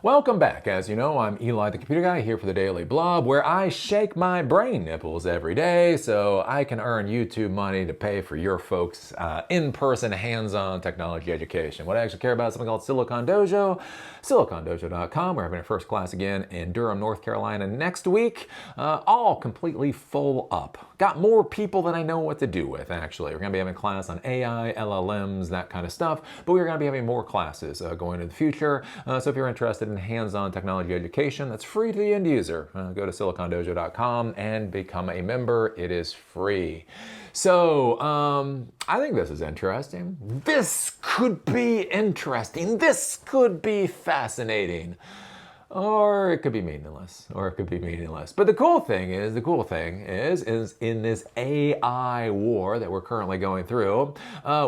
Welcome back. As you know, I'm Eli the Computer Guy here for the Daily Blob, where I shake my brain nipples every day so I can earn YouTube money to pay for your folks' in-person, hands-on technology education. What I actually care about is something called Silicon Dojo, silicondojo.com. We're having our first class again in Durham, North Carolina next week, all completely full up. Got more people than I know what to do with, actually. We're going to be having a class on AI, LLMs, that kind of stuff, but we're going to be having more classes going into the future. So if you're interested in hands-on technology education, that's free to the end user. Go to silicondojo.com and become a member. It is free. So I think this is interesting. This could be interesting. This could be fascinating. Or it could be meaningless, But the cool thing is in this AI war that we're currently going through,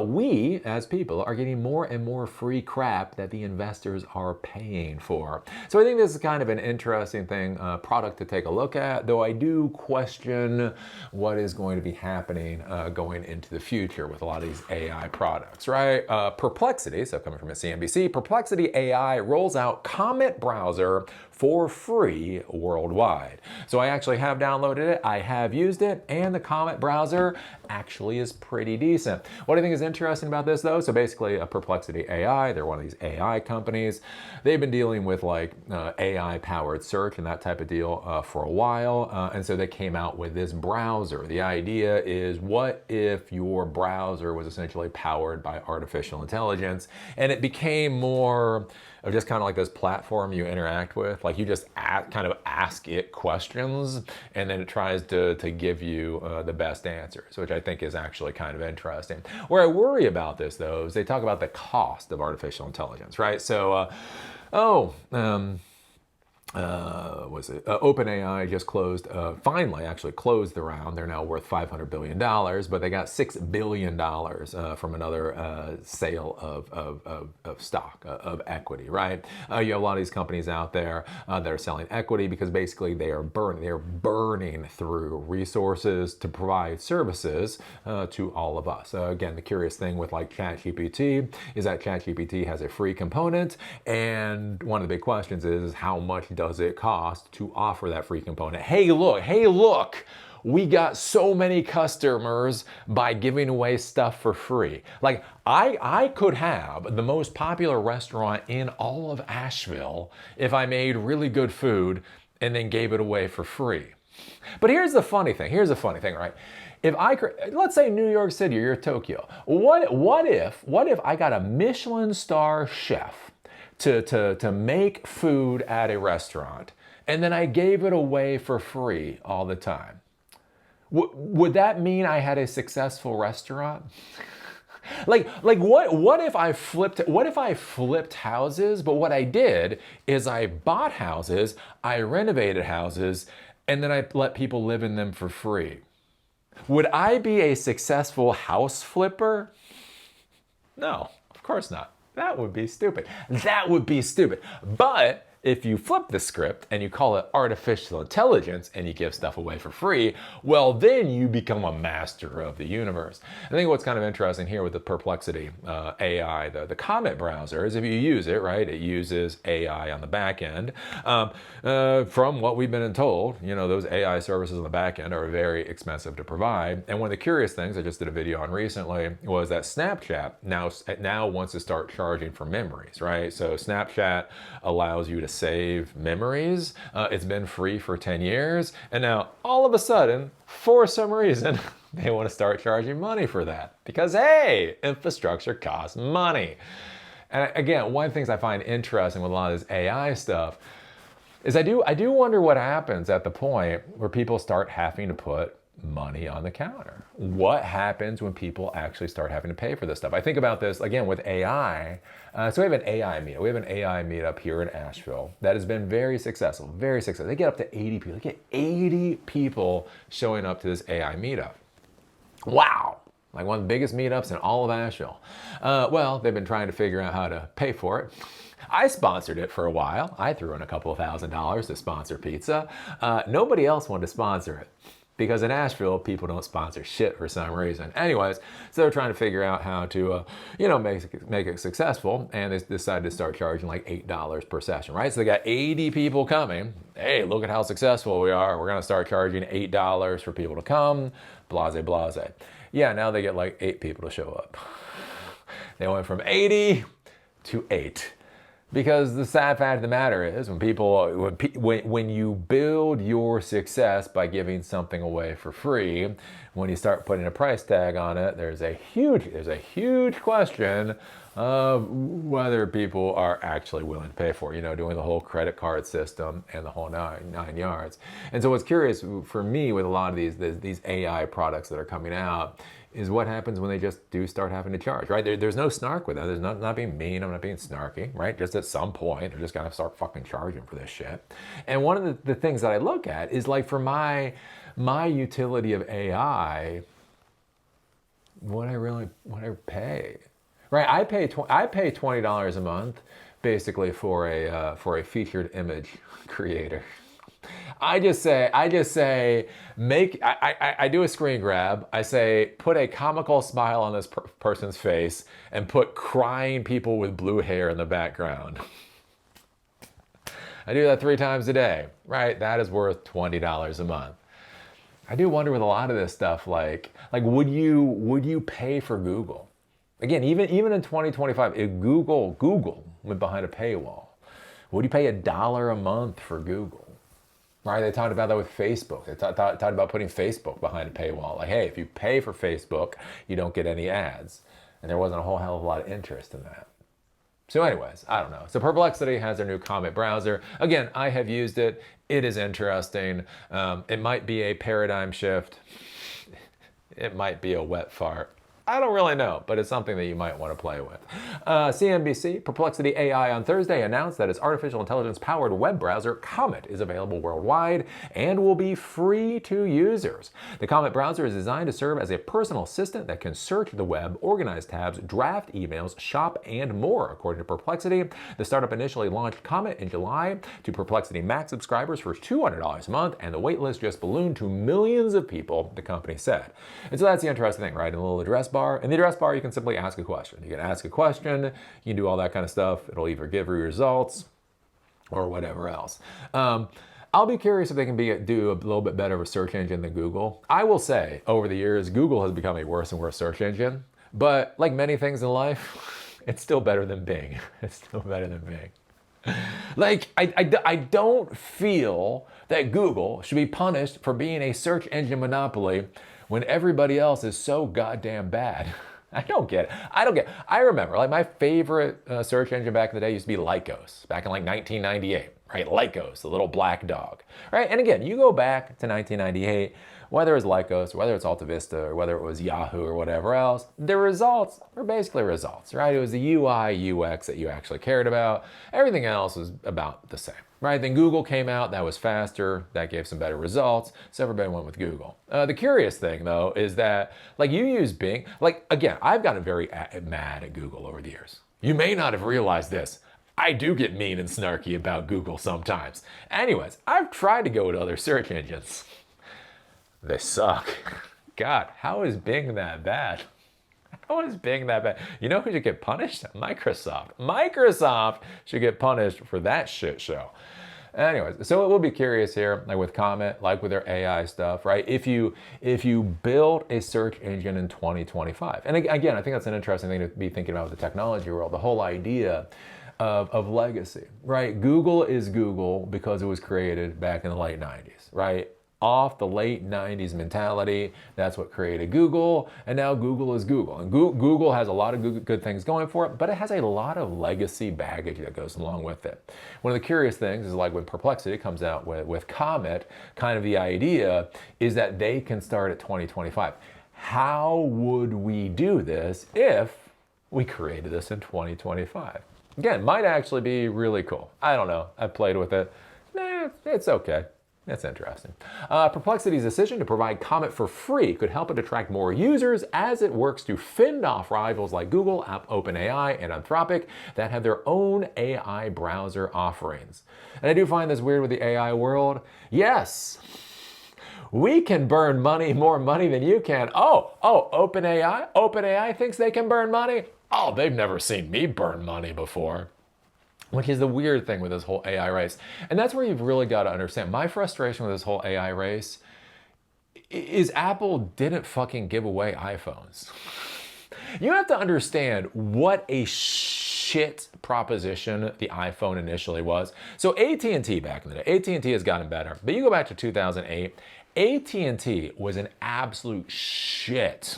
we as people are getting more and more free crap that the investors are paying for. So I think this is kind of an interesting thing, product to take a look at, though I do question what is going to be happening going into the future with a lot of these AI products, right? Perplexity, so coming from a CNBC, Perplexity AI rolls out Comet browser for free worldwide. So I actually have downloaded it, I have used it, and the Comet browser actually is pretty decent. What I think is interesting about this though, so basically a Perplexity AI, they're one of these AI companies. They've been dealing with like AI powered search and that type of deal for a while. And so they came out with this browser. The idea is, what if your browser was essentially powered by artificial intelligence and it became more of just kind of like this platform you interact with, like you just kind of ask it questions and then it tries to give you the best answers, which I think is actually kind of interesting. Where I worry about this though is they talk about the cost of artificial intelligence, right? So, OpenAI just closed, finally actually closed the round. They're now worth $500 billion, but they got $6 billion from another sale of stock, of equity, right? You have a lot of these companies out there that are selling equity because basically they are burning through resources to provide services to all of us. Again, the curious thing with like ChatGPT is that ChatGPT has a free component, and one of the big questions is how much does it cost to offer that free component? Hey look, we got so many customers by giving away stuff for free. Like I could have the most popular restaurant in all of Asheville if I made really good food and then gave it away for free. But here's the funny thing, right? If let's say New York City or Tokyo, what if I got a Michelin star chef to make food at a restaurant, and then I gave it away for free all the time? Would that mean I had a successful restaurant? like what if I flipped houses, but what I did is I bought houses, I renovated houses, and then I let people live in them for free? Would I be a successful house flipper? No, of course not. That would be stupid. But if you flip the script and you call it artificial intelligence and you give stuff away for free, well, then you become a master of the universe. I think what's kind of interesting here with the Perplexity AI, the Comet browser, is if you use it, right, it uses AI on the back end. From what we've been told, you know, those AI services on the back end are very expensive to provide. And one of the curious things I just did a video on recently was that Snapchat now wants to start charging for memories, right? So Snapchat allows you to save memories. It's been free for 10 years. And now all of a sudden, for some reason, they want to start charging money for that. Because hey, infrastructure costs money. And again, one of the things I find interesting with a lot of this AI stuff is I do wonder what happens at the point where people start having to put money on the counter. What happens when people actually start having to pay for this stuff? I think about this again with AI. So we have an AI meetup. We have an AI meetup here in Asheville that has been very successful, very successful. They get up to 80 people. They get 80 people showing up to this AI meetup. Wow. Like one of the biggest meetups in all of Asheville. Well, they've been trying to figure out how to pay for it. I sponsored it for a while. I threw in a couple of $1,000s to sponsor pizza. Nobody else wanted to sponsor it. because in Asheville, people don't sponsor shit for some reason. Anyways, so they're trying to figure out how to, make it successful, and they decided to start charging like $8 per session, right? So they got 80 people coming. Hey, look at how successful we are. We're gonna start charging $8 for people to come, blase, blase. Yeah, now they get like 8 people to show up. They went from 80 to 8. Because the sad fact of the matter is, when you build your success by giving something away for free, when you start putting a price tag on it, there's a huge question of whether people are actually willing to pay for it. Doing the whole credit card system and the whole nine yards. And so what's curious for me with a lot of these AI products that are coming out is what happens when they just do start having to charge, right? There's no snark with that. There's not being mean. I'm not being snarky, right? Just at some point, they're just gonna start fucking charging for this shit. And one of the things that I look at is like for my utility of AI, what I pay, right? I pay $20 a month basically for a featured image creator. I just say, I do a screen grab. I say, put a comical smile on this person's face and put crying people with blue hair in the background. I do that 3 times a day, right? That is worth $20 a month. I do wonder with a lot of this stuff, like would you pay for Google? Again, even in 2025, if Google went behind a paywall, would you pay $1 a month for Google? Right, they talked about that with Facebook. They talked about putting Facebook behind a paywall. Like, hey, if you pay for Facebook, you don't get any ads. And there wasn't a whole hell of a lot of interest in that. So anyways, I don't know. So Perplexity has their new Comet browser. Again, I have used it. It is interesting. It might be a paradigm shift. It might be a wet fart. I don't really know, but it's something that you might want to play with. CNBC, Perplexity AI on Thursday announced that its artificial intelligence-powered web browser, Comet, is available worldwide and will be free to users. The Comet browser is designed to serve as a personal assistant that can search the web, organize tabs, draft emails, shop, and more, according to Perplexity. The startup initially launched Comet in July to Perplexity Max subscribers for $200 a month, and the waitlist just ballooned to millions of people, the company said. And so that's the interesting thing, right? In a little address bar. In the address bar, you can simply ask a question. You can ask a question, you can do all that kind of stuff. It'll either give you results or whatever else. I'll be curious if they can do a little bit better of a search engine than Google. I will say, over the years, Google has become a worse and worse search engine. But like many things in life, it's still better than Bing. It's still better than Bing. Like, I don't feel that Google should be punished for being a search engine monopoly when everybody else is so goddamn bad. I don't get it. I remember, like, my favorite search engine back in the day used to be Lycos, back in like 1998, right? Lycos, the little black dog, right? And again, you go back to 1998, whether it's Lycos, or whether it's Alta Vista, or whether it was Yahoo or whatever else, the results were basically results, right? It was the UI, UX that you actually cared about. Everything else was about the same. Right, then Google came out, that was faster, that gave some better results, so everybody went with Google. The curious thing though is that, like, you use Bing, like, again, I've gotten very mad at Google over the years. You may not have realized this. I do get mean and snarky about Google sometimes. Anyways, I've tried to go to other search engines. They suck. God, how is Bing that bad? How is Bing that bad? You know who should get punished? Microsoft. Microsoft should get punished for that shit show. Anyways, so it will be curious here, like with Comet, like with their AI stuff, right? If you build a search engine in 2025, and again, I think that's an interesting thing to be thinking about with the technology world, the whole idea of legacy, right? Google is Google because it was created back in the late 90s, right? Off the late 90s mentality. That's what created Google, and now Google is Google. And Google has a lot of good things going for it, but it has a lot of legacy baggage that goes along with it. One of the curious things is, like when Perplexity comes out with Comet, kind of the idea is that they can start at 2025. How would we do this if we created this in 2025? Again, might actually be really cool. I don't know. I've played with it. It's okay. That's interesting. Perplexity's decision to provide Comet for free could help it attract more users as it works to fend off rivals like Google, OpenAI, and Anthropic that have their own AI browser offerings. And I do find this weird with the AI world. Yes, we can burn more money than you can. Oh, OpenAI thinks they can burn money? Oh, they've never seen me burn money before. Which is the weird thing with this whole AI race. And that's where you've really got to understand. My frustration with this whole AI race is Apple didn't fucking give away iPhones. You have to understand what a shit proposition the iPhone initially was. So AT&T back in the day, AT&T has gotten better, but you go back to 2008, AT&T was an absolute shit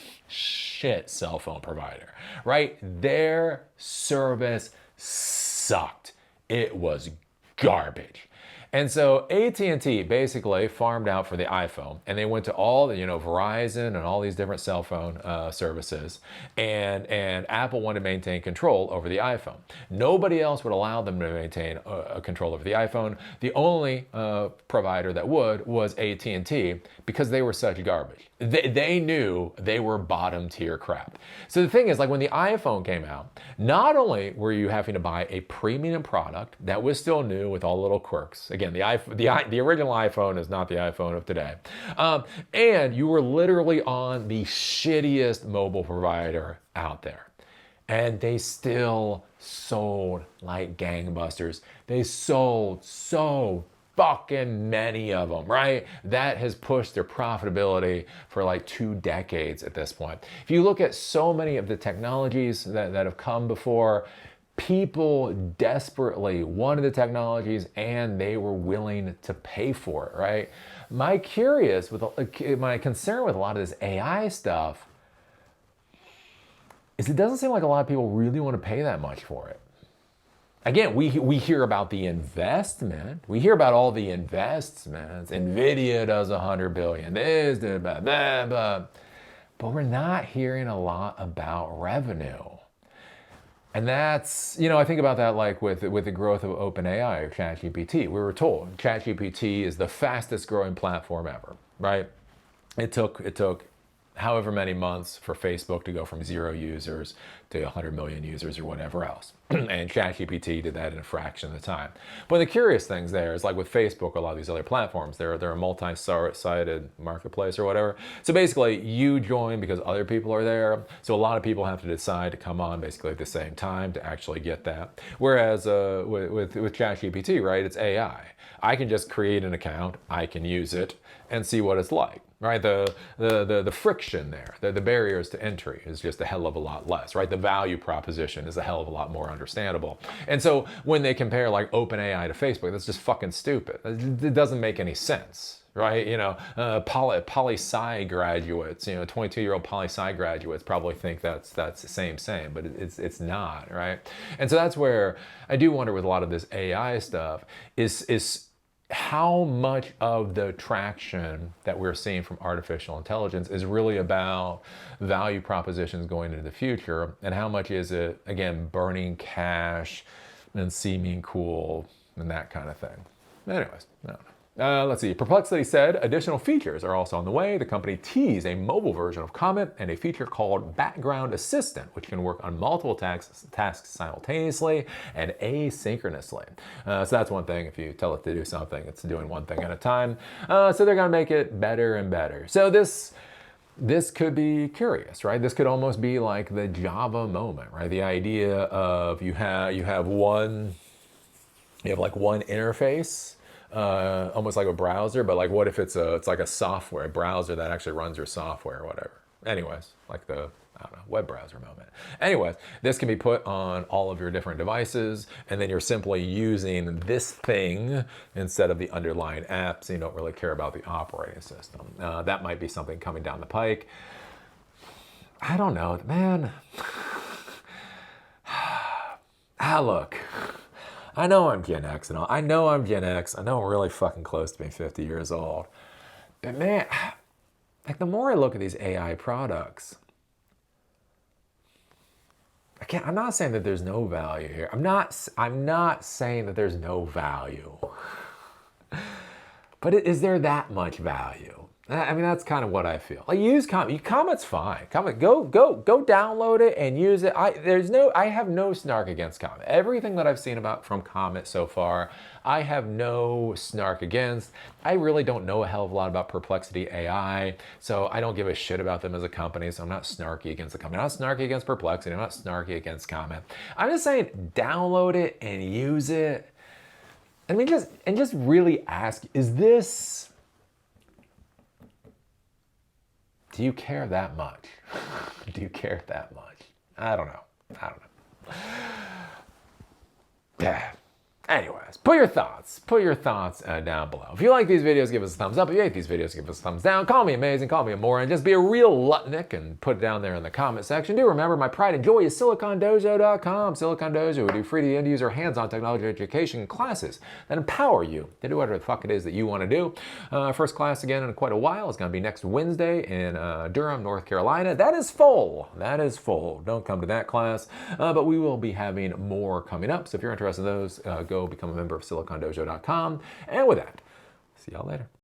cell phone provider, right? Their service sucked. It was garbage. And so AT&T basically farmed out for the iPhone, and they went to all the, Verizon and all these different cell phone services, and Apple wanted to maintain control over the iPhone. Nobody else would allow them to maintain control over the iPhone. The only provider that would was AT&T because they were such garbage. They knew they were bottom tier crap. So the thing is, like when the iPhone came out, not only were you having to buy a premium product that was still new with all the little quirks. Again, the original iPhone is not the iPhone of today. And you were literally on the shittiest mobile provider out there. And they still sold like gangbusters. They sold so fucking many of them, right? That has pushed their profitability for like 2 decades at this point. If you look at so many of the technologies that have come before, people desperately wanted the technologies and they were willing to pay for it, right? My concern with a lot of this AI stuff is it doesn't seem like a lot of people really want to pay that much for it. Again, we hear about the investment. We hear about all the investments. NVIDIA does $100 billion. This, blah, blah, blah. But we're not hearing a lot about revenue. And that's, I think about that like with the growth of OpenAI or ChatGPT. We were told ChatGPT is the fastest growing platform ever, right? It took however many months for Facebook to go from 0 users to 100 million users or whatever else. And ChatGPT did that in a fraction of the time. But the curious things there is like with Facebook or a lot of these other platforms, they're a multi-sided marketplace or whatever. So basically you join because other people are there. So a lot of people have to decide to come on basically at the same time to actually get that. Whereas with ChatGPT, right, it's AI. I can just create an account, I can use it and see what it's like. Right, the friction there, the barriers to entry is just a hell of a lot less, right? The value proposition is a hell of a lot more understandable. And so when they compare like OpenAI to Facebook, that's just fucking stupid. It doesn't make any sense, right? Poli-sci graduates, 22-year-old poli-sci graduates probably think that's the same, but it's not, right? And so that's where I do wonder with a lot of this AI stuff is how much of the traction that we're seeing from artificial intelligence is really about value propositions going into the future, and how much is it, again, burning cash and seeming cool and that kind of thing. Anyways, I don't know. Let's see. Perplexity said additional features are also on the way. The company teased a mobile version of Comet and a feature called Background Assistant, which can work on multiple tasks simultaneously and asynchronously. So that's one thing. If you tell it to do something, it's doing one thing at a time. So they're going to make it better and better. So this could be curious, right? This could almost be like the Java moment, right? The idea of you have one interface. Almost like a browser, but like what if it's like a software, a browser that actually runs your software or whatever. Anyways, like the, web browser moment. Anyways, this can be put on all of your different devices, and then you're simply using this thing instead of the underlying app, so you don't really care about the operating system. That might be something coming down the pike. I don't know, man. Look. I know I'm Gen X and all. I know I'm really fucking close to being 50 years old. But man, like the more I look at these AI products, I'm not saying that there's no value here. I'm not saying that there's no value. But is there that much value? I mean, that's kind of what I feel. Like, use Comet. Comet's fine. Comet, go download it and use it. I have no snark against Comet. Everything that I've seen from Comet so far, I have no snark against. I really don't know a hell of a lot about Perplexity AI, so I don't give a shit about them as a company, so I'm not snarky against the company. I'm not snarky against Perplexity. I'm not snarky against Comet. I'm just saying, download it and use it. I mean, just really ask, do you care that much? Do you care that much? I don't know. Yeah. Anyways, put your thoughts down below. If you like these videos, give us a thumbs up. If you hate these videos, give us a thumbs down. Call me amazing, call me a moron. Just be a real Lutnick and put it down there in the comment section. Do remember, my pride and joy is silicondojo.com. Silicon Dojo, we do free to end user hands-on technology education classes that empower you to do whatever the fuck it is that you want to do. First class again in quite a while is going to be next Wednesday in Durham, North Carolina. That is full. Don't come to that class, but we will be having more coming up. So if you're interested in those, go become a member of silicondojo.com. And with that, see y'all later.